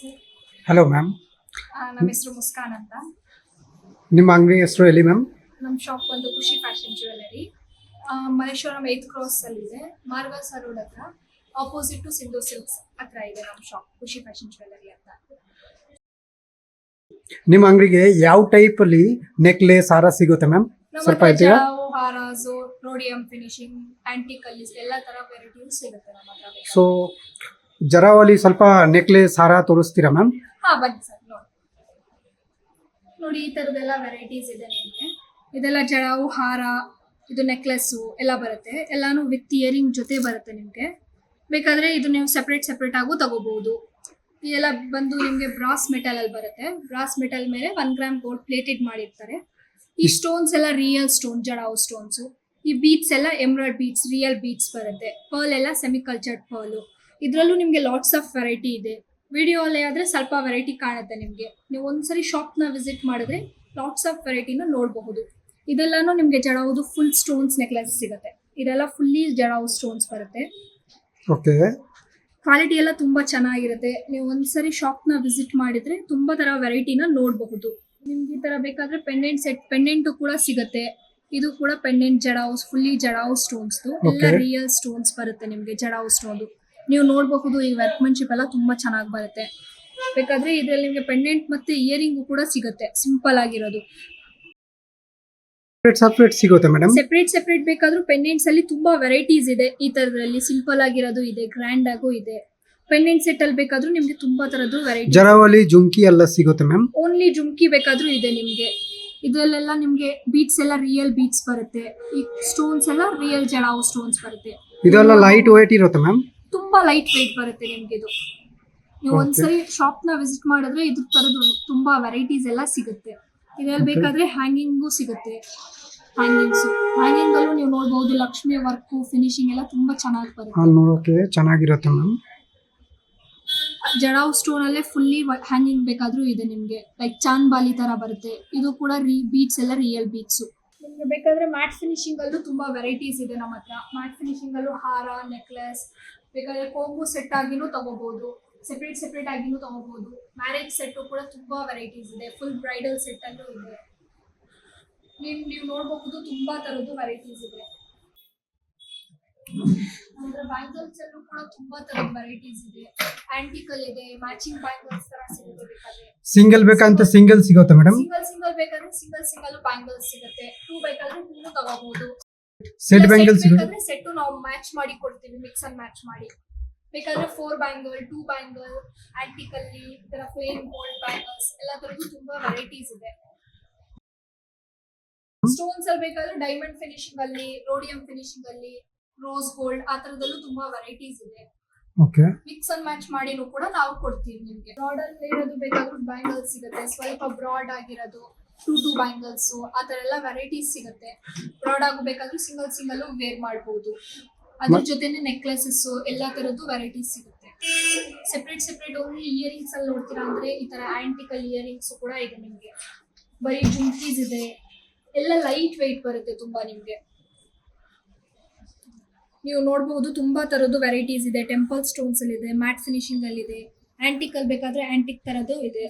Sir. Hello ma'am, ನಮ್ಮ ಹೆಸರು ಮುಸ್ಕಾನ್ ಅಂತ. ನಿಮ್ಮ ಅಂಗಡಿ ಹೆಸರು ಎಲ್ಲಿ ಮ್ಯಾಮ್? ನಮ್ಮ ಶಾಪ್ ಬಂದು ಖುಷಿ fashion jewellery. Malleshwaram 8th cross ಅಲ್ಲಿ ಇದೆ, ಮಾರ್ಗಸ ರೋಡ್ ಹತ್ರ, ಆಪೋಸಿಟ್ ಟು ಸಿಂಧು ಸಿಲ್ಕ್ಸ್ ಹತ್ರ ಇದೆ ನಮ್ಮ ಶಾಪ್, ಖುಷಿ ಫ್ಯಾಷನ್ ಜ್ಯುವೆಲ್ಲರಿ ಅಂತ. ನಿಮ್ಮ ಅಂಗಡಿಗೆ ಯಾವ ಟೈಪ್ ಅಲ್ಲಿ ನೆಕ್ಲೆಸ್ ಹಾರ ಸಿಗುತ್ತೆ ಮ್ಯಾಮ್? ಸ್ವಲ್ಪ ಹೇಳ್ತೀರಾ? ಹಾರಾಸು, ರೋಡಿಯಂ ಫಿನಿಶಿಂಗ್, ಆಂಟಿಕ್ ಅಲ್ಲಿ ಎಲ್ಲ ತರ ವೆರೈಟೀಸ್ ಸಿಗುತ್ತೆ ನಮ್ಮ ಹತ್ರ. ಸೊ ಜರಾವಲಿ ಸ್ವಲ್ಪ ನೆಕ್ಲೆಸ್ ಹಾರ ತೋರಿಸ್ತೀರಾ ಮ್ಯಾಮ್? ಬನ್ನಿ ಸರ್, ನೋಡಿ ಈ ತರದೆಲ್ಲ ವೆರೈಟೀಸ್ ಇದೆ ನಿಮಗೆ. ಇದೆಲ್ಲ ಜಡಾವು, ಹಾರ, ಇದು ನೆಕ್ಲೆಸ್ಸು ಎಲ್ಲ ಬರುತ್ತೆ. ಎಲ್ಲಾನು ವಿತ್ ಇಯರಿಂಗ್ ಜೊತೆ ಬರುತ್ತೆ ನಿಮಗೆ. ಬೇಕಾದ್ರೆ ಇದು ನೀವು ಸೆಪ್ರೇಟ್ ಆಗು ತಗೋಬಹುದು. ಇದೆಲ್ಲ ಬಂದು ನಿಮಗೆ ಬ್ರಾಸ್ ಮೆಟಲ್ ಅಲ್ಲಿ ಬರುತ್ತೆ. ಬ್ರಾಸ್ ಮೆಟಲ್ ಮೇಲೆ 1 ಗ್ರಾಮ್ ಗೋಲ್ಡ್ ಪ್ಲೇಟೆಡ್ ಮಾಡಿರ್ತಾರೆ. ಈ ಸ್ಟೋನ್ಸ್ ಎಲ್ಲ ರಿಯಲ್ ಸ್ಟೋನ್, ಜಡಾವು ಸ್ಟೋನ್ಸ್. ಈ ಬೀಟ್ಸ್ ಎಲ್ಲ ಎಮ್ರಾಯ್ಡ್ ಬೀಟ್ಸ್, ರಿಯಲ್ ಬೀಟ್ಸ್ ಬರುತ್ತೆ. ಪರ್ಲ್ ಎಲ್ಲ ಸೆಮಿ ಕಲ್ಚರ್ಡ್ ಪರ್ಲ್. ಇದರಲ್ಲೂ ನಿಮಗೆ ಲಾಟ್ಸ್ ಆಫ್ ವೆರೈಟಿ ಇದೆ. ವಿಡಿಯೋ ಅಲ್ಲಿ ಆದ್ರೆ ಸ್ವಲ್ಪ ವೆರೈಟಿ ಕಾಣುತ್ತೆ ನಿಮಗೆ. ನೀವು ಒಂದ್ಸರಿ ಶಾಪ್ನ ವಿಸಿಟ್ ಮಾಡಿದ್ರೆ ಲಾಟ್ಸ್ ಆಫ್ ವೆರೈಟಿನ ನೋಡಬಹುದು. ಇದೆಲ್ಲಾನು ನಿಮಗೆ ಜಡಾವುದು ಫುಲ್ ಸ್ಟೋನ್ಸ್ ನೆಕ್ಲೆಸ್ ಸಿಗುತ್ತೆ. ಇದೆಲ್ಲ ಫುಲ್ಲಿ ಜಡಾವು ಸ್ಟೋನ್ಸ್ ಬರುತ್ತೆ. ಓಕೆ, ಕ್ವಾಲಿಟಿ ಎಲ್ಲ ತುಂಬಾ ಚೆನ್ನಾಗಿರುತ್ತೆ. ನೀವು ಒಂದ್ಸರಿ ಶಾಪ್ನ ವಿಸಿಟ್ ಮಾಡಿದ್ರೆ ತುಂಬಾ ತರ ವೆರೈಟಿನ ನೋಡಬಹುದು. ನಿಮ್ಗೆ ಈ ತರ ಬೇಕಾದ್ರೆ ಪೆಂಡೆಂಟ್ ಸೆಟ್, ಪೆಂಡೆಂಟು ಕೂಡ ಸಿಗುತ್ತೆ. ಇದು ಕೂಡ pendant jadau, fully jadau stones, ಎಲ್ಲ ರಿಯಲ್ ಸ್ಟೋನ್ಸ್ ಬರುತ್ತೆ ನಿಮ್ಗೆ. ಜಡಾವು ಸ್ಟೋನ್ ನೀವು ನೋಡಬಹುದು. ಈ ವರ್ಕ್ಮನ್ಶಿಪ್ ಎಲ್ಲ ತುಂಬಾ ಚೆನ್ನಾಗಿ ಬರುತ್ತೆ. ಬೇಕಾದ್ರೆ ಇದ್ರಲ್ಲಿ ನಿಮಗೆ ಪೆಂಡೆಂಟ್ ಮತ್ತೆ ಇಯರಿಂಗು ಕೂಡ ಸಿಗುತ್ತೆ, ಸಿಂಪಲ್ ಆಗಿರೋದು. ಸೆಪರೇಟ್ ಸಿಗುತ್ತೆ ಮೇಡಮ್? ಸೆಪರೇಟ್ ಬೇಕಾದ್ರೂ ಪೆಂಡೆಂಟ್ಸ್ ಅಲ್ಲಿ ತುಂಬಾ ವೆರೈಟೀಸ್ ಇದೆ. ಈ ತರದಲ್ಲಿ ಸಿಂಪಲ್ ಆಗಿರೋದು ಇದೆ, ಗ್ರ್ಯಾಂಡ್ ಆಗು ಇದೆ. ಪೆಂಡೆಂಟ್ ಸೆಟ್ ಅಲ್ಲಿ ಬೇಕಾದ್ರೂ ನಿಮ್ಗೆ ತುಂಬಾ ತರದ್ದು ವೆರೈಟಿ. ಜರಾವಲಿ, ಜುಮ್ಕಿ ಎಲ್ಲ ಸಿಗುತ್ತೆ ಮ್ಯಾಮ್? ಓನ್ಲಿ ಜುಮ್ಕಿ ಬೇಕಾದ್ರೂ ಇದೆ ನಿಮ್ಗೆ. ಇದರಲ್ಲೆಲ್ಲ ನಿಮ್ಗೆ ಬೀಟ್ಸ್ ಎಲ್ಲ ರಿಯಲ್ ಬೀಟ್ಸ್ ಬರುತ್ತೆ. ಈ ಸ್ಟೋನ್ಸ್ ಎಲ್ಲ ರಿಯಲ್ ಜಡಾವು ಸ್ಟೋನ್ಸ್ ಬರುತ್ತೆ. ಇದೆಲ್ಲ ಲೈಟ್ ವೇಟ್ ಇರುತ್ತೆ ಮ್ಯಾಮ್? ತುಂಬಾ ಲೈಟ್ ವೇಟ್ ಬರುತ್ತೆ ನಿಮ್ಗೆ ಇದು. ನೀವು ಒಂದ್ಸರಿ ಶಾಪ್ ನ ವಿಸಿಟ್ ಮಾಡಿದ್ರೆ ಇದ್ರ ತರದ್ದು ತುಂಬಾ ವೆರೈಟೀಸ್ ಎಲ್ಲ ಸಿಗುತ್ತೆ. ಇದ್ರಲ್ಲಿ ಬೇಕಾದ್ರೆ ಹ್ಯಾಂಗಿಂಗು ಸಿಗುತ್ತೆ. ಹ್ಯಾಂಗಿಂಗ್ ಅಲ್ಲೂ ನೀವು ನೋಡಬಹುದು. ಲಕ್ಷ್ಮಿ ವರ್ಕ್, ಫಿನಿಶಿಂಗ್ ಎಲ್ಲ ತುಂಬಾ ಚೆನ್ನಾಗಿ ಬರುತ್ತೆ. ನೋಡೋಕೆ ಚೆನ್ನಾಗಿರುತ್ತೆ ಮ್ಯಾಮ್. ಜಡಾವ್ ಸ್ಟೋನ್ ಅಲ್ಲೇ ಫುಲ್ಲಿ ಹ್ಯಾಂಗಿಂಗ್ ಬೇಕಾದ್ರೂ ಇದೆ ನಿಮ್ಗೆ. ಲೈಕ್ ಚಾಂದ್ ಬಾಲಿ ತರ ಬರುತ್ತೆ. ಇದು ಕೂಡ ಬೀಟ್ಸ್ ಎಲ್ಲ ರಿಯಲ್ ಬೀಟ್ಸ್. ನಿಮ್ಗೆ ಬೇಕಾದ್ರೆ ಮ್ಯಾಟ್ ಫಿನಿಶಿಂಗ್ ಅಲ್ಲೂ ತುಂಬಾ ವೆರೈಟೀಸ್ ಇದೆ ನಮ್ಮ ಹತ್ರ. ಮ್ಯಾಟ್ ಫಿನಿಶಿಂಗ್ ಅಲ್ಲೂ ಹಾರ, ನೆಕ್ಲೆಸ್, ಬೇಕಾದ್ರೆ ಕೋಂಬು ಸೆಟ್ ಆಗಿನೂ ತಗೋಬಹುದು, ಸೆಪರೇಟ್ ಆಗಿನೂ ತಗೋಬಹುದು. ಮ್ಯಾರೇಜ್ ಸೆಟ್ ಕೂಡ ತುಂಬಾ ವೆರೈಟೀಸ್ ಇದೆ. ಫುಲ್ ಬ್ರೈಡಲ್ ಸೆಟ್ ಅಲ್ಲೂ ಇದೆ. ನೀವು ನೋಡಬಹುದು, ತುಂಬಾ ತರದ್ದು ವೆರೈಟೀಸ್ ಇದೆ. ಬ್ಯಾಂಗಲ್ಸ್ ಅಲ್ಲೂ ಕೂಡ ತುಂಬಾ ತರದ ವೆರೈಟೀಸ್ ಇದೆ. ಆಂಟಿಕಲ್ ಇದೆ, ಮ್ಯಾಚಿಂಗ್ ಬ್ಯಾಂಗಲ್ಸ್ ತರ ಸಿಗುತ್ತೆ. ಬೇಕಾದ್ರೆ ಸಿಂಗಲ್ ಬೇಕಂತ ಸಿಂಗಲ್ ಸಿಗುತ್ತೆ ಮೇಡಮ್? ಸಿಂಗಲ್ ಬೇಕಾದ್ರೆ ಸಿಂಗಲ್ ಬ್ಯಾಂಗಲ್ಸ್ ಸಿಗುತ್ತೆ. 2 ಬೇಕಾದ್ರೆ 2 ತಗೋಬಹುದು. ಸೆಟ್ ಬ್ಯಾಂಗಲ್ಸ್ ಬೇಕಾದ್ರೆ ಸೆಟ್ ನಾವು ಮ್ಯಾಚ್ ಮಾಡಿ ಕೊಡ್ತೀವಿ, ಮಿಕ್ಸ್ ಅಂಡ್ ಮ್ಯಾಚ್ ಮಾಡಿ. ಬೇಕಾದ್ರೆ 4 ಬ್ಯಾಂಗಲ್, 2 ಬ್ಯಾಂಗಲ್, ಆಂಟಿಕಲ್ಲಿ ಈ ತರ ಪ್ಲೇನ್ ಗೋಲ್ಡ್ ಬ್ಯಾಂಗಲ್ಸ್ ಎಲ್ಲ ತರದ್ದು ತುಂಬಾ ವೆರೈಟೀಸ್ ಇದೆ. ಸ್ಟೋನ್ಸ್ ಅಲ್ಲಿ ಬೇಕಾದ್ರೆ ಡೈಮಂಡ್ ಫಿನಿಶಿಂಗ್ ಅಲ್ಲಿ, ರೋಡಿಯಂ ಫಿನಿಶಿಂಗ್ ಅಲ್ಲಿ, ರೋಸ್ ಗೋಲ್ಡ್ ಆ ತರದಲ್ಲೂ ತುಂಬಾ ವೆರೈಟೀಸ್ ಇದೆ. ಓಕೆ, ಮಿಕ್ಸ್ ಅಂಡ್ ಮ್ಯಾಚ್ ಮಾಡಿನೂ ಕೂಡ ನಾವು ಕೊಡ್ತೀವಿ ನಿಮ್ಗೆ. ಬ್ರಾಡ್ ಅಲ್ಲಿ ಇರೋದು ಬೇಕಾದ್ರೂ ಬ್ಯಾಂಗಲ್ಸ್ ಸಿಗುತ್ತೆ. ಸ್ವಲ್ಪ ಬ್ರಾಡ್ ಆಗಿರೋದು 2 ಬ್ಯಾಂಗಲ್ಸ್ ಆ ತರ ಎಲ್ಲ ವೆರೈಟೀಸ್ ಸಿಗುತ್ತೆ. ಬ್ರಾಡ್ ಆಗು ಬೇಕಾದ್ರೂ ಸಿಂಗಲ್ ವೇರ್ ಮಾಡಬಹುದು. ಅದ್ರ ಜೊತೆನೆ ನೆಕ್ಲೆಸಸ್ ಎಲ್ಲ ತರದ್ದು ವೆರೈಟೀಸ್ ಸಿಗುತ್ತೆ. ಸೆಪರೇಟ್ ಓನ್ಲಿ ಇಯರಿಂಗ್ಸ್ ಅಲ್ಲಿ ನೋಡ್ತೀರಾ ಅಂದ್ರೆ ಈ ತರ ಆಂಟಿಕಲ್ ಇಯರಿಂಗ್ಸ್ ಕೂಡ ಇದೆ ನಿಮ್ಗೆ. ಬರೀ ಜುಮ್ಕೀಸ್ ಇದೆ. ಎಲ್ಲ ಲೈಟ್ ವೆಯ್ಟ್ ಬರುತ್ತೆ ತುಂಬಾ ನಿಮ್ಗೆ. ನೀವು ನೋಡಬಹುದು ತುಂಬಾ ತರದ್ದು ವೆರೈಟೀಸ್ ಇದೆ. ಟೆಂಪಲ್ ಸ್ಟೋನ್ಸ್ ಅಲ್ಲಿ ಇದೆ, ಮ್ಯಾಟ್ ಫಿನಿಶಿಂಗ್ ಅಲ್ಲಿ ಇದೆ, ಆಂಟಿಕಲ್ ಬೇಕಾದ್ರೆ ಆಂಟಿಕ್ ತರದ್ದು ಇದೆ.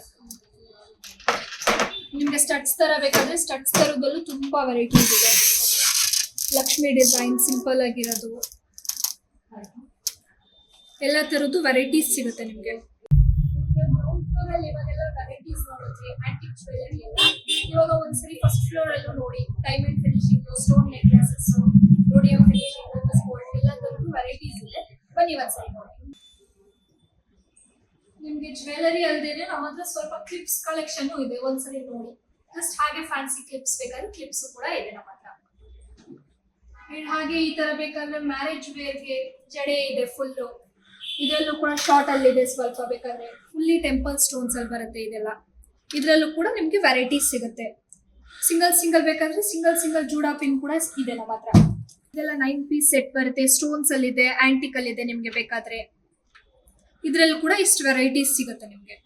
ನಿಮ್ಗೆ ಸ್ಟಡ್ಸ್ ತರ ಬೇಕಾದ್ರೆ ಸ್ಟಡ್ಸ್ ತರದಲ್ಲೂ ತುಂಬಾ ವೆರೈಟೀಸ್ ಇದೆ. ಲಕ್ಷ್ಮಿ ಡಿಸೈನ್, ಸಿಂಪಲ್ ಆಗಿರೋದು ಎಲ್ಲ ತರದ್ದು ವೆರೈಟೀಸ್ ಸಿಗುತ್ತೆ ನಿಮ್ಗೆ. ಇವಾಗೆಲ್ಲ ವೆರೈಟೀಸ್ ನೋಡಿದ್ರಿ ಆಂಟಿಕ್ ಜ್ಯುವೆಲ್ಲರಿ ಎಲ್ಲ. ಇವಾಗ ಒಂದ್ಸರಿ ಫಸ್ಟ್ ಫ್ಲೋರ್ ಅಲ್ಲೂ ನೋಡಿ. Diamond finishing, stone necklaces, rhodium finishing, rose gold ಎಲ್ಲ ತರದ್ದು ವೆರೈಟೀಸ್ ಇದೆ. ಬನ್ನಿ ಒಂದ್ಸರಿ ನೋಡಿ. ನಿಮ್ಗೆ ಜ್ಯುವೆಲ್ಲರಿ ಅಲ್ದೇನೆ ನಮ್ಮ ಹತ್ರ ಸ್ವಲ್ಪ ಕ್ಲಿಪ್ಸ್ ಕಲೆಕ್ಷನ್ ಇದೆ. ಒಂದ್ಸರಿ ನೋಡಿ. ಜಸ್ಟ್ ಹಾಗೆ ಫ್ಯಾನ್ಸಿ ಕ್ಲಿಪ್ಸ್ ಬೇಕಾದ್ರೆ ಕ್ಲಿಪ್ಸ್ ಕೂಡ ಇದೆ ನಮ್ಮ ಹತ್ರ. ಹಾಗೆ ಈ ತರ ಬೇಕಾದ್ರೆ ಮ್ಯಾರೇಜ್ ವೇರ್ಗೆ ಜಡೆ ಇದೆ ಫುಲ್. ಇದರಲ್ಲೂ ಕೂಡ ಶಾರ್ಟ್ ಅಲ್ಲಿ ಇದೆ. ಸ್ವಲ್ಪ ಬೇಕಾದ್ರೆ ಫುಲ್ಲಿ ಟೆಂಪಲ್ ಸ್ಟೋನ್ಸ್ ಅಲ್ಲಿ ಬರುತ್ತೆ ಇದೆಲ್ಲ. ಇದರಲ್ಲೂ ಕೂಡ ನಿಮ್ಗೆ ವೆರೈಟೀಸ್ ಸಿಗುತ್ತೆ. ಸಿಂಗಲ್ ಬೇಕಾದ್ರೆ ಸಿಂಗಲ್ ಜೂಡಾ ಪಿನ್ ಕೂಡ ಇದೆ ನಮ್ಮ ಹತ್ರ. ಇದೆಲ್ಲ 9 ಪೀಸ್ ಸೆಟ್ ಬರುತ್ತೆ. ಸ್ಟೋನ್ಸ್ ಅಲ್ಲಿ ಇದೆ, ಆಂಟಿಕಲ್ ಇದೆ. ನಿಮ್ಗೆ ಬೇಕಾದ್ರೆ ಇದ್ರಲ್ಲೂ ಕೂಡ ಇಷ್ಟು ವೆರೈಟೀಸ್ ಸಿಗುತ್ತೆ ನಿಮ್ಗೆ.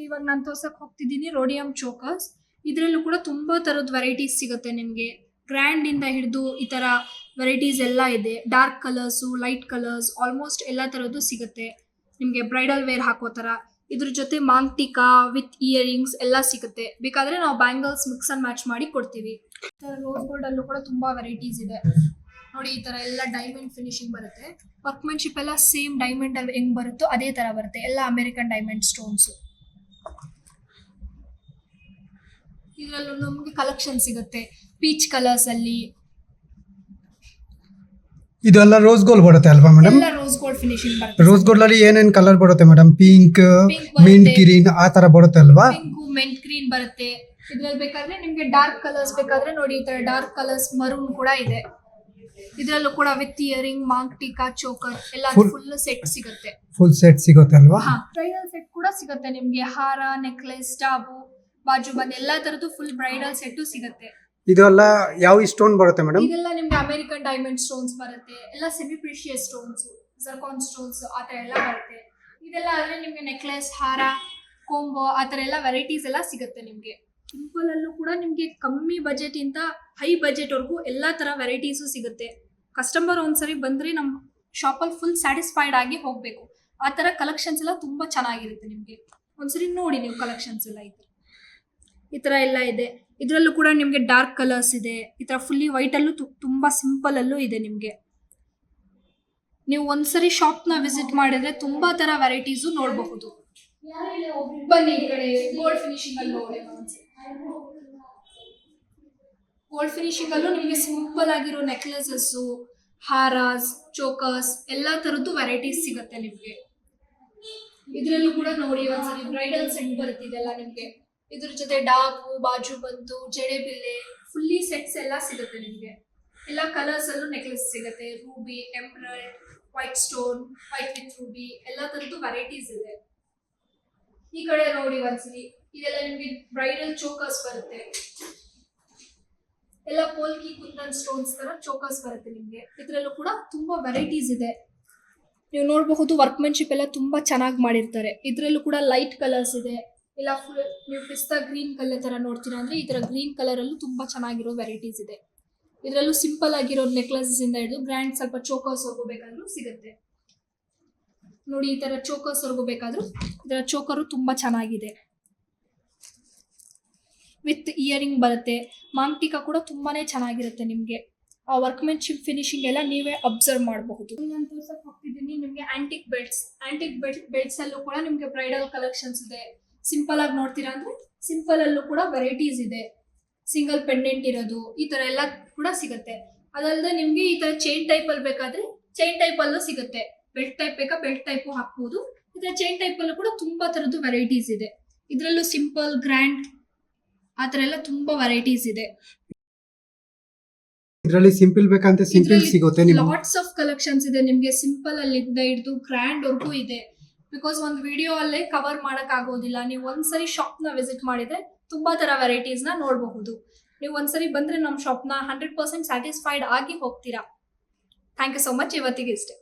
ಇವಾಗ ನಾನು ತೋರ್ಸಕ್ ಹೋಗ್ತಿದ್ದೀನಿ ರೋಡಿಯಂ ಚೋಕರ್ಸ್. ಇದ್ರಲ್ಲೂ ಕೂಡ ತುಂಬಾ ತರದ ವೆರೈಟೀಸ್ ಸಿಗುತ್ತೆ ನಿಮ್ಗೆ. ಗ್ರ್ಯಾಂಡ್ ಇಂದ ಹಿಡಿದು ಈ ತರ ವೆರೈಟೀಸ್ ಎಲ್ಲ ಇದೆ. Dark colours, light colours, almost ಎಲ್ಲ ತರದ್ದು ಸಿಗುತ್ತೆ. ನಿಮ್ಗೆ ಬ್ರೈಡಲ್ ವೇರ್ ಹಾಕೋ ತರ. ಇದ್ರ ಜೊತೆ ಮಾಂಗ್ಟಿಕಾ ವಿತ್ ಇಯರಿಂಗ್ಸ್ ಎಲ್ಲ ಸಿಗುತ್ತೆ. ಬೇಕಾದ್ರೆ ನಾವು ಬ್ಯಾಂಗಲ್ಸ್ ಮಿಕ್ಸ್ ಅಂಡ್ ಮ್ಯಾಚ್ ಮಾಡಿ ಕೊಡ್ತೀವಿ. ರೋಸ್ ಗೋಲ್ಡ್ ಅಲ್ಲೂ ಕೂಡ ತುಂಬಾ ವೆರೈಟೀಸ್ ಇದೆ ನೋಡಿ. ಈ ತರ ಎಲ್ಲ ಡೈಮಂಡ್ ಫಿನಿಶಿಂಗ್ ಬರುತ್ತೆ. ವರ್ಕ್ಮೆನ್ಶಿಪ್ ಎಲ್ಲ ಸೇಮ್ ಡೈಮಂಡ್ ಅಲ್ಲಿ ಹೆಂಗ್ ಬರುತ್ತೋ ಅದೇ ತರ ಬರುತ್ತೆ. ಎಲ್ಲ ಅಮೆರಿಕನ್ ಡೈಮಂಡ್ ಸ್ಟೋನ್ಸ್. ಇದರಲ್ಲೂ ನಮ್ಗೆ ಕಲೆಕ್ಷನ್ ಸಿಗುತ್ತೆ ಪೀಚ್ ಕಲರ್ಸ್ ಅಲ್ಲಿ. ಇದೆಲ್ಲ ರೋಸ್ ಗೋಲ್ಡ್ ಬರುತ್ತೆ ಅಲ್ವಾ ಮೇಡಮ್? ಎಲ್ಲ ರೋಸ್ ಗೋಲ್ಡ್ ಫಿನಿಶಿಂಗ್ ಬರುತ್ತೆ. ರೋಸ್ ಗೋಲ್ಡ್ ಅಲ್ಲಿ ಏನೇನ್ ಕಲರ್ ಬರುತ್ತೆ ಮೇಡಮ್? ಪಿಂಕ್, ಬರುತ್ತೆ. ಮಿಂಟ್ ಗ್ರೀನ್ ಆ ತರ ಬರುತ್ತೆ ಅಲ್ವಾ? ಪಿಂಕ್ ಮೆಂಟ್ ಗ್ರೀನ್ ಬರುತ್ತೆ. ಇದ್ರಲ್ಲಿ ಬೇಕಾದ್ರೆ ನಿಮ್ಗೆ ಡಾರ್ಕ್ ಕಲರ್ಸ್ ಬೇಕಾದ್ರೆ ನೋಡಿ ಈ ತರ ಡಾರ್ಕ್ ಕಲರ್ಸ್ ಮರೂನ್ ಕೂಡ ಇದೆ. ಇದ್ರಲ್ಲೂ ಕೂಡ ವಿತ್ ಇಯರಿಂಗ್ ಮಾಂಗ್ಟಿಕಾ ಚೋಕರ್ ಎಲ್ಲ ಫುಲ್ ಸೆಟ್ ಸಿಗುತ್ತೆ. ಫುಲ್ ಸೆಟ್ ಸಿಗುತ್ತೆ ಅಲ್ವಾ? ಬ್ರೈಡಲ್ ಸೆಟ್ ಕೂಡ ಸಿಗುತ್ತೆ ನಿಮ್ಗೆ. ಹಾರ, ನೆಕ್ಲೆಸ್, ಟಾಬು, ಬಾಜು ಬಂದ್ ಎಲ್ಲಾ ತರದ್ದು ಫುಲ್ ಬ್ರೈಡಲ್ ಸೆಟ್ ಸಿಗುತ್ತೆ. ಇದೆಲ್ಲ ಯಾವ ಸ್ಟೋನ್ ಬರುತ್ತೆ ಮೇಡಮ್? ಇದೆಲ್ಲ ನಿಮ್ಗೆ ಅಮೆರಿಕನ್ ಡೈಮಂಡ್ ಸ್ಟೋನ್ಸ್ ಬರುತ್ತೆ. ಎಲ್ಲ semi precious stones, zircon stones ಆತರ ಎಲ್ಲ ಬರುತ್ತೆ. ಇದೆಲ್ಲ ಆದ್ರೆ ನಿಮ್ಗೆ ನೆಕ್ಲೆಸ್, ಹಾರ, ಕೊಂಬೋ ಆತರ ಎಲ್ಲ ವೆರೈಟೀಸ್ ಎಲ್ಲ ಸಿಗುತ್ತೆ ನಿಮ್ಗೆ. ಸಿಂಪಲ್ ಅಲ್ಲೂ ಕೂಡ ನಿಮ್ಗೆ ಕಮ್ಮಿ ಬಜೆಟ್ ಇಂದ ಹೈ ಬಜೆಟ್ ವರ್ಗೂ ಎಲ್ಲಾ ತರ ವೆರೈಟೀಸು ಸಿಗುತ್ತೆ. ಕಸ್ಟಮರ್ ಒಂದ್ಸರಿ ಬಂದ್ರೆ ನಮ್ಮ ಶಾಪಲ್ಲಿ ಫುಲ್ ಸ್ಯಾಟಿಸ್ಫೈಡ್ ಆಗಿ ಹೋಗ್ಬೇಕು. ಆ ತರ ಕಲೆಕ್ಷನ್ಸ್ ಎಲ್ಲ ತುಂಬಾ ಚೆನ್ನಾಗಿರುತ್ತೆ ನಿಮ್ಗೆ. ಒಂದ್ಸರಿ ನೋಡಿ ನೀವು ಕಲೆಕ್ಷನ್ಸ್ ಎಲ್ಲ ಈ ತರ ಎಲ್ಲ ಇದೆ. ಇದ್ರಲ್ಲೂ ಕೂಡ ನಿಮ್ಗೆ ಡಾರ್ಕ್ ಕಲರ್ಸ್ ಇದೆ. ಈ ತರ ಫುಲ್ಲಿ ವೈಟ್ ಅಲ್ಲೂ ತುಂಬಾ ಸಿಂಪಲ್ ಅಲ್ಲೂ ಇದೆ ನಿಮ್ಗೆ. ನೀವು ಒಂದ್ಸರಿ ಶಾಪ್ ನ ವಿಸಿಟ್ ಮಾಡಿದ್ರೆ ತುಂಬಾ ತರ ವೆರೈಟೀಸು ನೋಡಬಹುದು. ಬನ್ನಿ ಈ ಕಡೆ ಗೋಲ್ಡ್ ಫಿನಿಶಿಂಗ್ ಅಲ್ಲಿ ನೋಡಿ. ಗೋಲ್ಡ್ ಫಿನಿಶಿಂಗ್ ಅಲ್ಲೂ ನಿಮ್ಗೆ ಸಿಂಪಲ್ ಆಗಿರೋ ನೆಕ್ಲೆಸಸ್, ಹಾರಾಸ್, ಚೋಕರ್ಸ್ ಎಲ್ಲಾ ತರದ್ದು ವೆರೈಟೀಸ್ ಸಿಗುತ್ತೆ ನಿಮ್ಗೆ. ಇದ್ರಲ್ಲೂ ಕೂಡ ನೋಡಿ ಒಂದ್ಸರಿ ಬ್ರೈಡಲ್ ಸೆಟ್ ಬರುತ್ತಿದೆಲ್ಲ ನಿಮ್ಗೆ. ಇದ್ರ ಜೊತೆ ಡಾಬು, ಬಾಜು ಬಂತು, ಜಡೆ ಬಿಲ್ಲೆ ಫುಲ್ಲಿ ಸೆಟ್ಸ್ ಎಲ್ಲ ಸಿಗುತ್ತೆ ನಿಮ್ಗೆ. ಎಲ್ಲ ಕಲರ್ಸ್ ಅಲ್ಲೂ ನೆಕ್ಲೆಸ್ ಸಿಗುತ್ತೆ. Ruby, embroid, white stone, white with Ruby ಎಲ್ಲ ತರದ್ದು ವೆರೈಟೀಸ್ ಇದೆ. ಈ ಕಡೆ ನೋಡಿ ಒಂದ್ಸರಿ ಇದೆಲ್ಲ ನಿಮ್ಗೆ ಬ್ರೈಡಲ್ ಚೋಕರ್ಸ್ ಬರುತ್ತೆ. ಎಲ್ಲ ಪೋಲ್ಕಿ ಕುಂದನ್ ಸ್ಟೋನ್ಸ್ ತರ ಚೋಕರ್ಸ್ ಬರುತ್ತೆ ನಿಮ್ಗೆ. ಇದ್ರಲ್ಲೂ ಕೂಡ ತುಂಬಾ ವೆರೈಟೀಸ್ ಇದೆ. ನೀವು ನೋಡಬಹುದು ವರ್ಕ್ಮೆನ್ಶಿಪ್ ಎಲ್ಲ ತುಂಬಾ ಚೆನ್ನಾಗಿ ಮಾಡಿರ್ತಾರೆ. ಇದ್ರಲ್ಲೂ ಕೂಡ ಲೈಟ್ ಕಲರ್ಸ್ ಇದೆ. ಇಲ್ಲ ಫುಲ್ ನೀವು ಪಿಸ್ತಾ ಗ್ರೀನ್ ಕಲರ್ ತರ ನೋಡ್ತೀರಾ ಅಂದ್ರೆ ಈ ತರ ಗ್ರೀನ್ ಕಲರ್ ಅಲ್ಲೂ ತುಂಬಾ ಚೆನ್ನಾಗಿರೋ ವೆರೈಟೀಸ್ ಇದೆ. ಇದರಲ್ಲೂ ಸಿಂಪಲ್ ಆಗಿರೋ ನೆಕ್ಲೆಸಸ್ ಇಂದ ಹಿಡಿದು ಗ್ರ್ಯಾಂಡ್ ಸ್ವಲ್ಪ ಚೋಕರ್ಸ್ ಹೋಗಬೇಕಾದ್ರೂ ಸಿಗುತ್ತೆ ನೋಡಿ. ಈ ತರ ಚೋಕರ್ಸ್ ಬೇಕಾದ್ರೂ ಇದರ ಚೋಕರು ತುಂಬಾ ಚೆನ್ನಾಗಿದೆ. ವಿತ್ ಇಯರಿಂಗ್ ಬರುತ್ತೆ. ಮಾಂಗ್ಟಿಕಾ ಕೂಡ ತುಂಬಾನೇ ಚೆನ್ನಾಗಿರುತ್ತೆ ನಿಮ್ಗೆ. ಆ ವರ್ಕ್ಮೆನ್ಶಿಪ್ ಫಿನಿಶಿಂಗ್ ಎಲ್ಲ ನೀವೇ ಅಬ್ಸರ್ವ್ ಮಾಡಬಹುದು. ನಾನು ತೋರ್ಸಕ್ ಹೋಗ್ತಿದ್ದೀನಿ ನಿಮ್ಗೆ ಆಂಟಿಕ್ ಬೆಲ್ಟ್ಸ್ ಅಲ್ಲೂ ಕೂಡ ನಿಮ್ಗೆ ಬ್ರೈಡಲ್ ಕಲೆಕ್ಷನ್ಸ್ ಇದೆ. ಸಿಂಪಲ್ ಆಗಿ ನೋಡ್ತೀರಾ ಅಂದ್ರೆ ಸಿಂಪಲ್ ಅಲ್ಲೂ ಕೂಡ ವೆರೈಟೀಸ್ ಇದೆ. ಸಿಂಗಲ್ ಪೆಂಡೆಂಟ್ ಇರೋದು ಈ ತರ ಎಲ್ಲ ಕೂಡ ಸಿಗುತ್ತೆ. ಅದಲ್ಲದೆ ನಿಮ್ಗೆ ಈ ತರ ಚೈನ್ ಟೈಪ್ ಅಲ್ಲಿ ಬೇಕಾದ್ರೆ ಚೈನ್ ಟೈಪ್ ಅಲ್ಲೂ ಸಿಗುತ್ತೆ. ಬೆಲ್ಟ್ ಟೈಪ್ ಬೇಕಾ ಬೆಲ್ಟ್ ಟೈಪು ಹಾಕ್ಬೋದು. ಇದರ ಚೈನ್ ಟೈಪ್ ಅಲ್ಲೂ ಕೂಡ ತುಂಬಾ ತರದ್ದು ವೆರೈಟೀಸ್ ಇದೆ. ಇದ್ರಲ್ಲೂ ಸಿಂಪಲ್, ಗ್ರ್ಯಾಂಡ್ ಆತರ ಎಲ್ಲ ತುಂಬಾ ವೆರೈಟೀಸ್ ಇದೆ. ಇದರಲ್ಲಿ ಸಿಂಪಲ್ ಬೇಕಂತ ಸಿಂಪಲ್ ಸಿಗುತ್ತೆ. ಲಾಟ್ಸ್ ಆಫ್ ಕಲೆಕ್ಷನ್ಸ್ ಇದೆ ನಿಮ್ಗೆ. ಸಿಂಪಲ್ ಅಲ್ಲಿ ಹಿಡಿದು ಗ್ರ್ಯಾಂಡ್ ವರ್ಗೂ ಇದೆ. ಬಿಕಾಸ್ ಒಂದು ವಿಡಿಯೋ ಅಲ್ಲೇ ಕವರ್ ಮಾಡಕ್ ಆಗೋದಿಲ್ಲ. ನೀವು ಒಂದ್ಸರಿ ಶಾಪ್ ನ ವಿಸಿಟ್ ಮಾಡಿದ್ರೆ ತುಂಬಾ ತರ ವೆರೈಟೀಸ್ ನ ನೋಡಬಹುದು. ನೀವು ಒಂದ್ಸರಿ ಬಂದ್ರೆ ನಮ್ಮ ಶಾಪ್ ನ 100% ಸ್ಯಾಟಿಸ್ಫೈಡ್ ಆಗಿ ಹೋಗ್ತೀರಾ. Thank you so much. ಇವತ್ತಿಗೆ ಇಷ್ಟೇ.